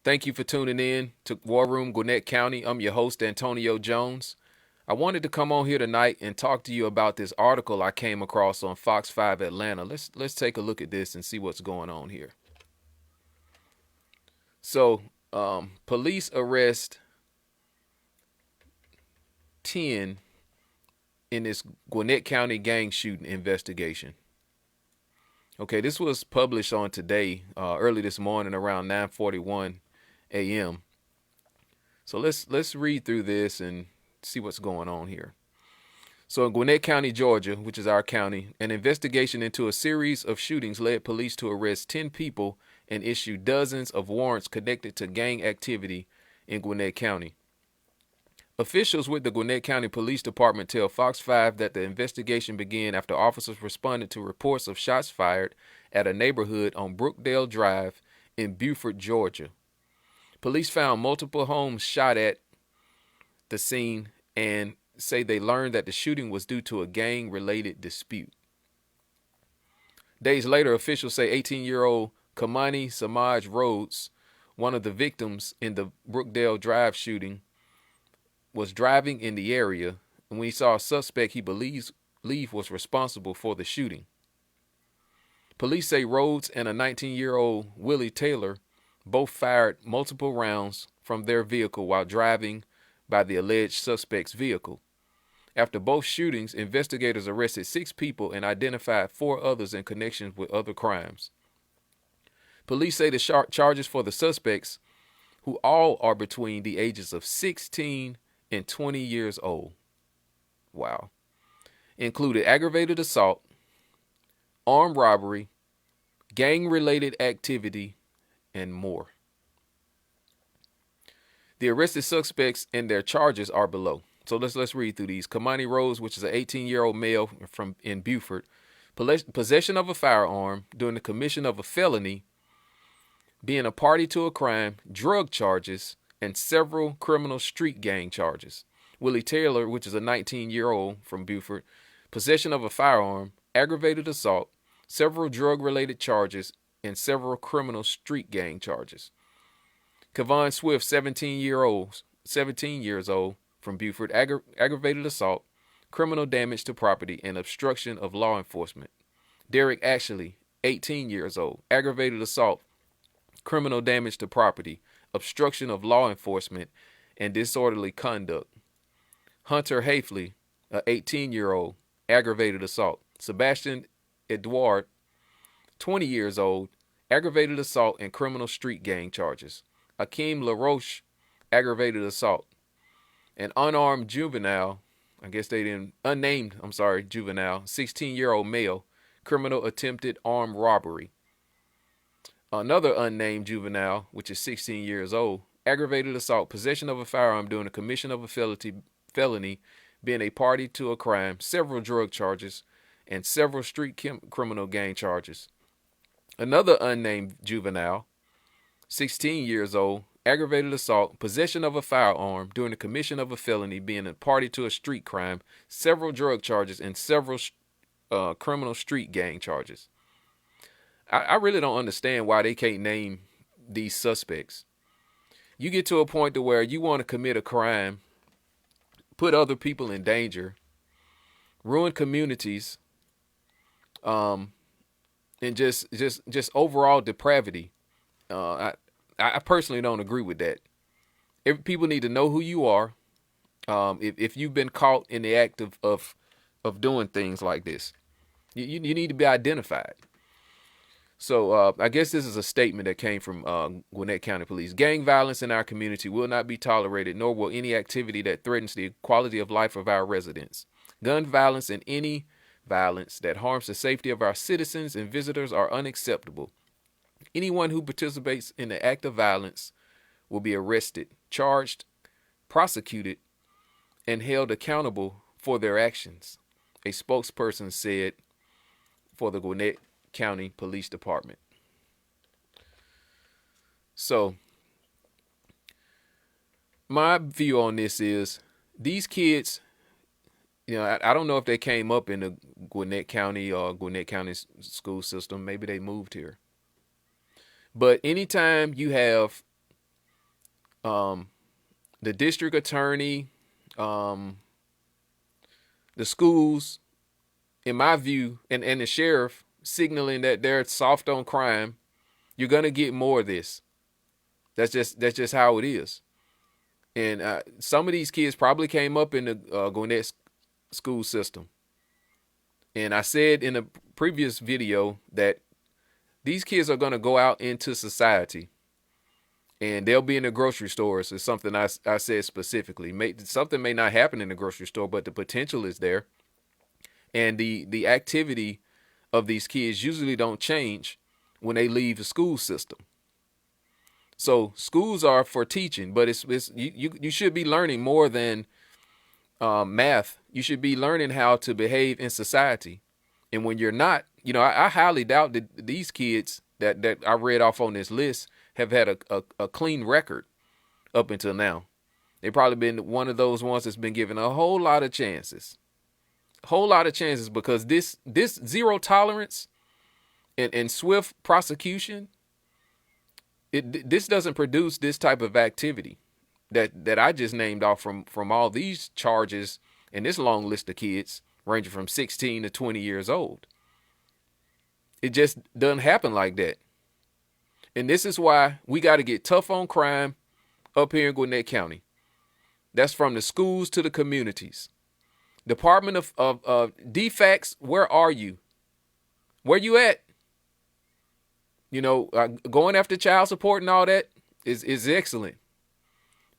Thank you for tuning in to War Room Gwinnett County. I'm your host, Antonio Jones. I wanted to come on here tonight and talk to you about this article I came across on Fox 5 Atlanta. Let's take a look at this and see what's going on here. So, police arrest 10 in this Gwinnett County gang shooting investigation. Okay, this was published on today, early this morning around 9:41 a.m. So let's read through this and see what's going on here. So in Gwinnett County, Georgia, which is our county, an investigation into a series of shootings led police to arrest 10 people and issue dozens of warrants connected to gang activity in Gwinnett County. Officials with the Gwinnett County Police Department tell Fox 5 that the investigation began after officers responded to reports of shots fired at a neighborhood on Brookdale Drive in Beaufort, Georgia. Police found multiple homes shot at the scene and say they learned that the shooting was due to a gang-related dispute. Days later, officials say 18-year-old Kamani Samaj Rhodes, one of the victims in the Brookdale Drive shooting, was driving in the area and when he saw a suspect he believes was responsible for the shooting. Police say Rhodes and a 19-year-old Willie Taylor both fired multiple rounds from their vehicle while driving by the alleged suspect's vehicle. After both shootings, investigators arrested 6 people and identified 4 others in connection with other crimes. Police say the charges for the suspects, who all are between the ages of 16 and 20 years old, wow, included aggravated assault, armed robbery, gang-related activity, and more. The arrested suspects and their charges are below. So let's read through these. Kamani Rose, which is an 18-year-old male in Beaufort, possession of a firearm during the commission of a felony, being a party to a crime, drug charges, and several criminal street gang charges. Willie Taylor, which is a 19-year-old from Beaufort, possession of a firearm, aggravated assault, several drug-related charges, and several criminal street gang charges. Kevon Swift, 17 years old from Beaufort, aggravated assault, criminal damage to property, and obstruction of law enforcement. Derek Ashley, 18 years old, aggravated assault, criminal damage to property, obstruction of law enforcement, and disorderly conduct. Hunter Hafley, an 18-year-old, aggravated assault. Sebastian Edouard, 20 years old, aggravated assault and criminal street gang charges. Akeem LaRoche, aggravated assault. An unnamed juvenile, 16-year-old male, criminal attempted armed robbery. Another unnamed juvenile, which is 16 years old, aggravated assault, possession of a firearm during the commission of a felony, being a party to a crime, several drug charges, and several street criminal gang charges. Another unnamed juvenile, 16 years old, aggravated assault, possession of a firearm during the commission of a felony, being a party to a street crime, several drug charges, and several criminal street gang charges. I really don't understand why they can't name these suspects. You get to a point to where you want to commit a crime, put other people in danger, ruin communities, and just overall depravity. I personally don't agree with that. People need to know who you are. If you've been caught in the act of doing things like this, you need to be identified. So I guess this is a statement that came from Gwinnett County Police. Gang violence in our community will not be tolerated, nor will any activity that threatens the quality of life of our residents. Gun violence and any violence that harms the safety of our citizens and visitors are unacceptable. Anyone who participates in the act of violence will be arrested, charged, prosecuted, and held accountable for their actions, a spokesperson said for the Gwinnett County Police Department. So, my view on this is these kids, I don't know if they came up in the Gwinnett County or Gwinnett County school system. Maybe they moved here. But anytime you have um, the district attorney, um, the schools, in my view, and the sheriff signaling that they're soft on crime, you're gonna get more of this. That's just how it is. And some of these kids probably came up in the Gwinnett school system. And I said in a previous video that these kids are gonna go out into society, and they'll be in the grocery stores. Is something I said specifically. Something may not happen in the grocery store, but the potential is there. And the activity of these kids usually don't change when they leave the school system. So schools are for teaching, but you should be learning more than math. You should be learning how to behave in society. And when you're not, I highly doubt that these kids that I read off on this list have had a clean record up until now. They've probably been one of those ones that's been given a whole lot of chances. Because this zero tolerance and swift prosecution, this doesn't produce this type of activity that I just named off from all these charges and this long list of kids ranging from 16 to 20 years old. It just doesn't happen like that. And this is why we got to get tough on crime up here in Gwinnett County. That's from the schools to the communities. Department of DFACS, where are you? Where you at? Going after child support and all that is excellent.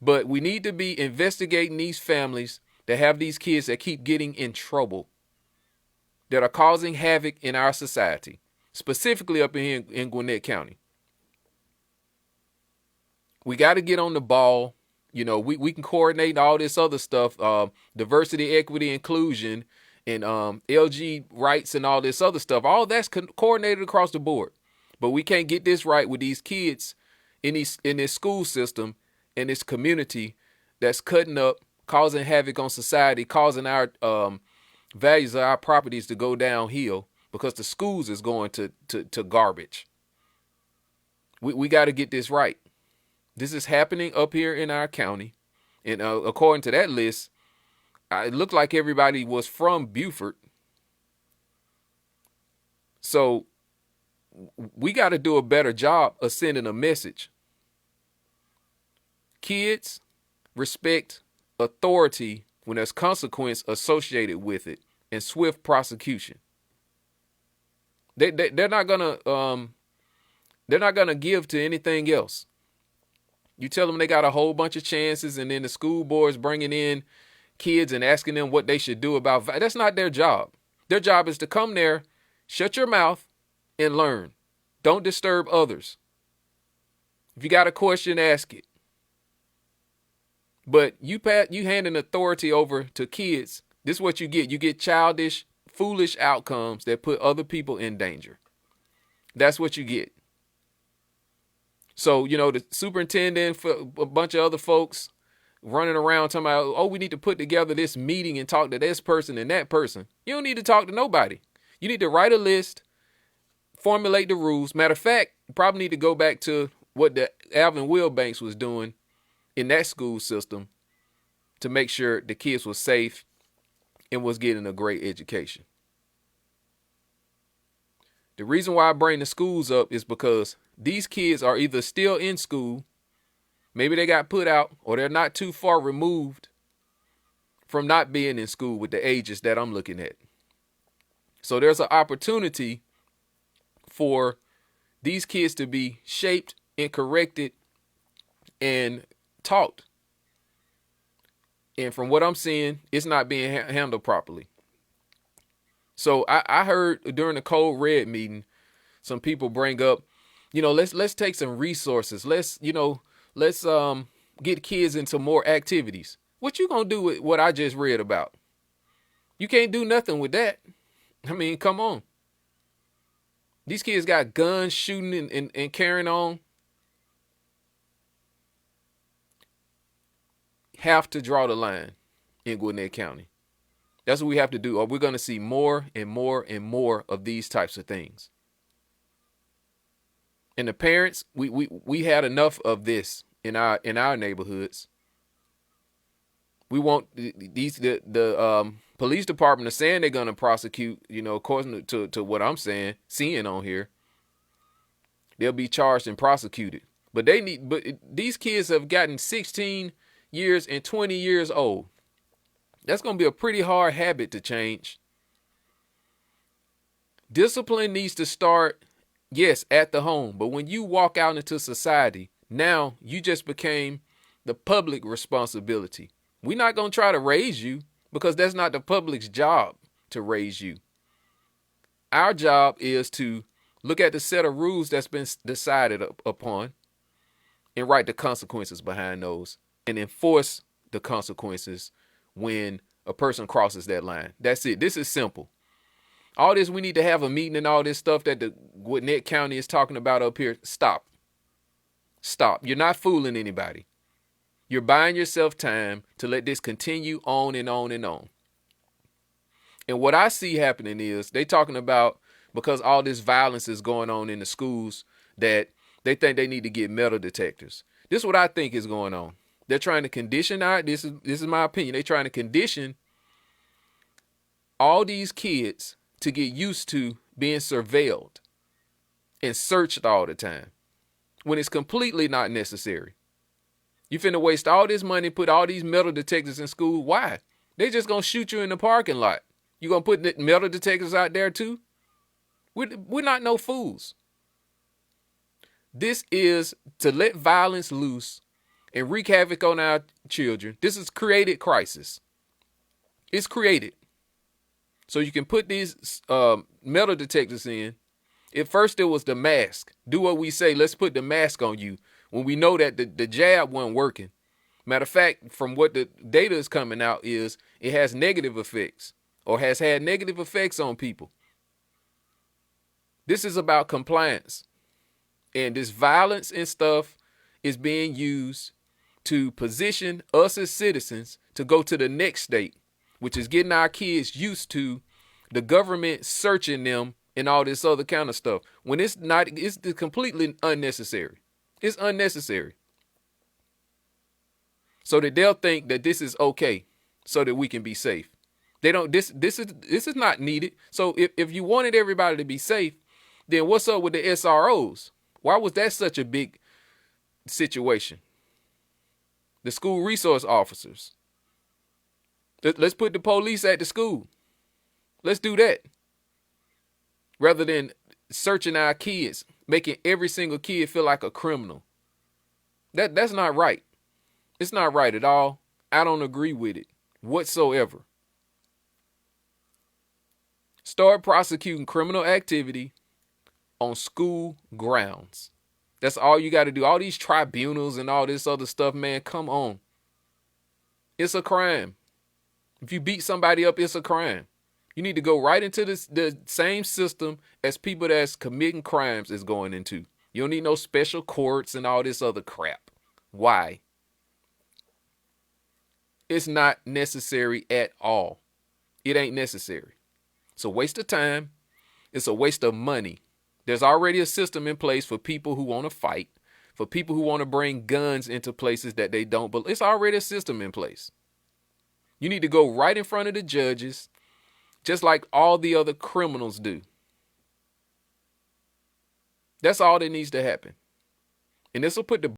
But we need to be investigating these families that have these kids that keep getting in trouble, that are causing havoc in our society, specifically up in here in Gwinnett County. We got to get on the ball. We can coordinate all this other stuff, diversity, equity, inclusion, and LG rights and all this other stuff. All that's coordinated across the board. But we can't get this right with these kids in this school system and this community that's cutting up, causing havoc on society, causing our values of our properties to go downhill because the schools is going to garbage. We got to get this right. This is happening up here in our county. And according to that list, it looked like everybody was from Beaufort. So we got to do a better job of sending a message. Kids, respect authority when there's consequence associated with it and swift prosecution. They're not gonna give to anything else. You tell them they got a whole bunch of chances, and then the school board's bringing in kids and asking them what they should do about. That's not their job. Their job is to come there, shut your mouth, and learn. Don't disturb others. If you got a question, ask it. But you handing authority over to kids, this is what you get. You get childish, foolish outcomes that put other people in danger. That's what you get. So, the superintendent, for a bunch of other folks running around talking about, oh, we need to put together this meeting and talk to this person and that person. You don't need to talk to nobody. You need to write a list, formulate the rules. Matter of fact, you probably need to go back to what the Alvin Wilbanks was doing in that school system to make sure the kids were safe and was getting a great education. The reason why I bring the schools up is because these kids are either still in school, maybe they got put out, or they're not too far removed from not being in school with the ages that I'm looking at. So there's an opportunity for these kids to be shaped and corrected and taught. And from what I'm seeing, it's not being handled properly. So I heard during the Code Red meeting, some people bring up, let's take some resources. Let's get kids into more activities. What you gonna do with what I just read about? You can't do nothing with that. I mean, come on. These kids got guns, shooting and carrying on. Have to draw the line in Gwinnett County. That's what we have to do, or we're going to see more and more and more of these types of things. And the parents, we had enough of this in our neighborhoods. We want the police department are saying they're gonna prosecute. According to what I'm seeing on here, they'll be charged and prosecuted. But these kids have gotten 16 years and 20 years old. That's gonna be a pretty hard habit to change. Discipline needs to start, yes, at the home. But when you walk out into society, now you just became the public responsibility. We're not going to try to raise you because that's not the public's job to raise you. Our job is to look at the set of rules that's been decided upon and write the consequences behind those and enforce the consequences when a person crosses that line. That's it. This is simple. All this, we need to have a meeting and all this stuff that the Gwinnett County is talking about up here. Stop. You're not fooling anybody. You're buying yourself time to let this continue on and on and on. And what I see happening is they talking about, because all this violence is going on in the schools, that they think they need to get metal detectors. This is what I think is going on. They're trying to condition this is my opinion. They're trying to condition all these kids to get used to being surveilled and searched all the time when it's completely not necessary. You finna waste all this money, put all these metal detectors in school. Why? They just gonna shoot you in the parking lot. You gonna put metal detectors out there too? We're not no fools. This is to let violence loose and wreak havoc on our children. This is created crisis. It's created. So you can put these metal detectors in. At first it was the mask. Do what we say. Let's put the mask on you when we know that the jab wasn't working. Matter of fact, from what the data is coming out is it has negative effects or has had negative effects on people. This is about compliance. And this violence and stuff is being used to position us as citizens to go to the next state, which is getting our kids used to the government searching them and all this other kind of stuff. When it's completely unnecessary. It's unnecessary. So that they'll think that this is okay so that we can be safe. This is not needed. So if you wanted everybody to be safe, then what's up with the SROs? Why was that such a big situation? The school resource officers. Let's put the police at the school. Let's do that. Rather than searching our kids, making every single kid feel like a criminal. That's not right. It's not right at all. I don't agree with it whatsoever. Start prosecuting criminal activity on school grounds. That's all you got to do. All these tribunals and all this other stuff, man, come on. It's a crime. If you beat somebody up, it's a crime. You need to go right into the same system as people that's committing crimes is going into. You don't need no special courts and all this other crap. Why? It's not necessary at all. It ain't necessary. It's a waste of time. It's a waste of money. There's already a system in place for people who want to fight, for people who want to bring guns into places that they don't. But it's already a system in place. You need to go right in front of the judges, just like all the other criminals do. That's all that needs to happen. And this will put the